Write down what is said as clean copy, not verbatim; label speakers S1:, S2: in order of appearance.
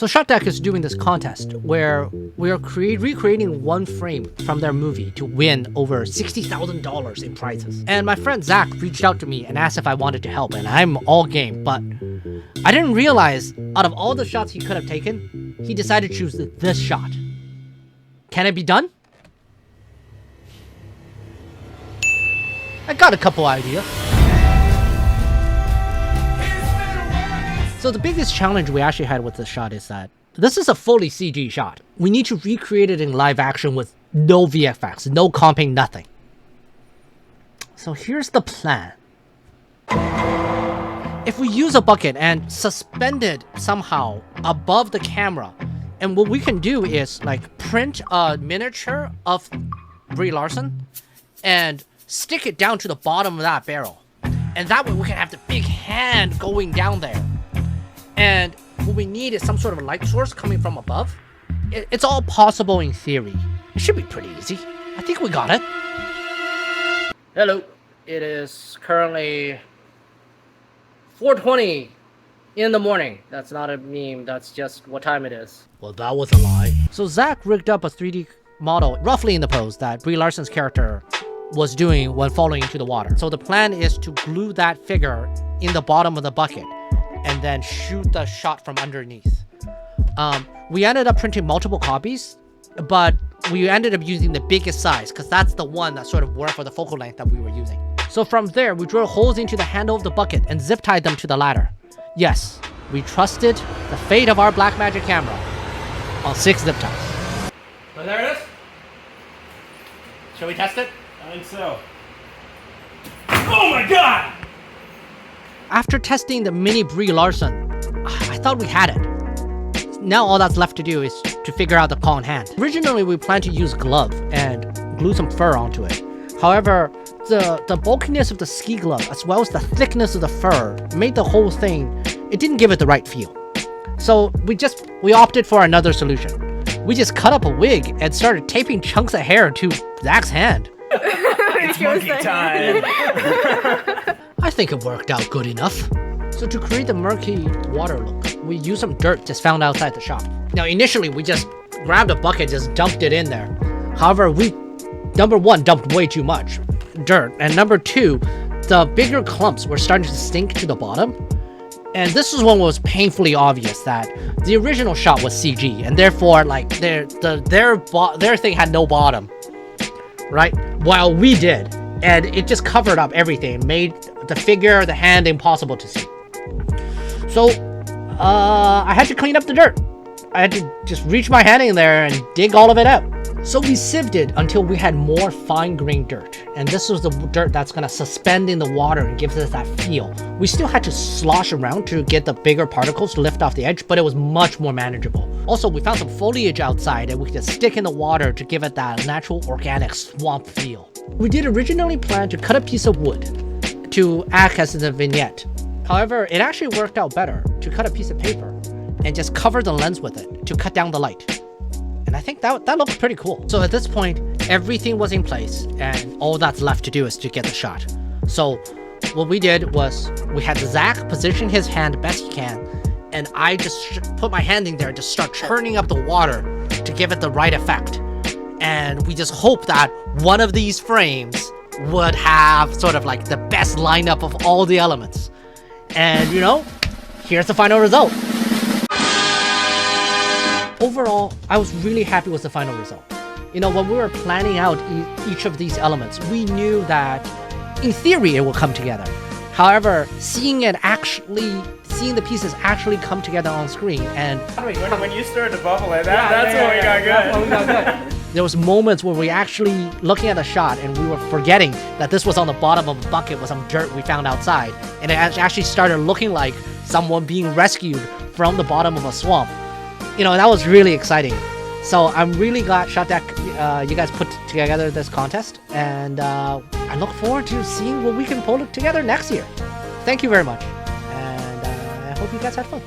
S1: So ShotDeck is doing this contest where we are recreating one frame from their movie to win over $60,000 in prizes. And my friend Zach reached out to me and asked if I wanted to help, and I'm all game, but I didn't realize out of all the shots he could have taken, he decided to choose this shot. Can it be done? I got a couple ideas. So the biggest challenge we actually had with this shot is that this is a fully CG shot. We need to recreate it in live action with no VFX, no comping, nothing. So here's the plan. If we use a bucket and suspend it somehow above the camera, and what we can do is like print a miniature of Brie Larson and stick it down to the bottom of that barrel. And that way we can have the big hand going down there. And what we need is some sort of a light source coming from above. It's all possible in theory. It should be pretty easy. I think we got it. Hello. It is currently 4:20 in the morning. That's not a meme. That's just what time it is. Well, that was a lie. So Zach rigged up a 3D model roughly in the pose that Brie Larson's character was doing when falling into the water. So the plan is to glue that figure in the bottom of the bucket and then shoot the shot from underneath. We ended up printing multiple copies, but we ended up using the biggest size because that's the one that sort of worked for the focal length that we were using. So from there, we drilled holes into the handle of the bucket and zip tied them to the ladder. Yes, we trusted the fate of our Blackmagic camera on 6 zip ties. So there it is. Shall we test it?
S2: I think so. Oh my god!
S1: After testing the mini Brie Larson, I thought we had it. Now all that's left to do is to figure out the paw in hand. Originally, we planned to use glove and glue some fur onto it. However, the bulkiness of the ski glove as well as the thickness of the fur made the whole thing, it didn't give it the right feel. So we opted for another solution. We just cut up a wig and started taping chunks of hair to Zach's hand.
S2: It's monkey time!
S1: I think it worked out good enough. So to create the murky water look, we used some dirt just found outside the shop. Now initially we just grabbed a bucket, just dumped it in there. However, we, number one, dumped way too much dirt, and number two, the bigger clumps were starting to sink to the bottom. And this is one was painfully obvious that the original shot was CG, and therefore like their thing had no bottom, right? While we did, and it just covered up everything, made the figure, the hand impossible to see. So I had to clean up the dirt. I had to just reach my hand in there and dig all of it out. So we sieved it until we had more fine-grained dirt. And this was the dirt that's gonna suspend in the water and gives us that feel. We still had to slosh around to get the bigger particles to lift off the edge, but it was much more manageable. Also, we found some foliage outside and we could just stick in the water to give it that natural organic swamp feel. We did originally plan to cut a piece of wood to act as the vignette. However, it actually worked out better to cut a piece of paper and just cover the lens with it to cut down the light. And I think that looked pretty cool. So at this point, everything was in place and all that's left to do is to get the shot. So what we did was we had Zach position his hand best he can, and I just put my hand in there to start churning up the water to give it the right effect. And we just hope that one of these frames would have sort of like the best lineup of all the elements. And you know, here's the final result. Overall, I was really happy with the final result. You know, when we were planning out each of these elements, we knew that in theory it will come together. However, seeing the pieces actually come together on screen and
S2: when you started to bubble it, that's when we got good.
S1: There was moments where we actually looking at the shot and we were forgetting that this was on the bottom of a bucket with some dirt we found outside, and it actually started looking like someone being rescued from the bottom of a swamp. You know, that was really exciting. So I'm really glad ShotDeck, you guys put together this contest, and I look forward to seeing what we can pull together next year. Thank you very much, and I hope you guys had fun.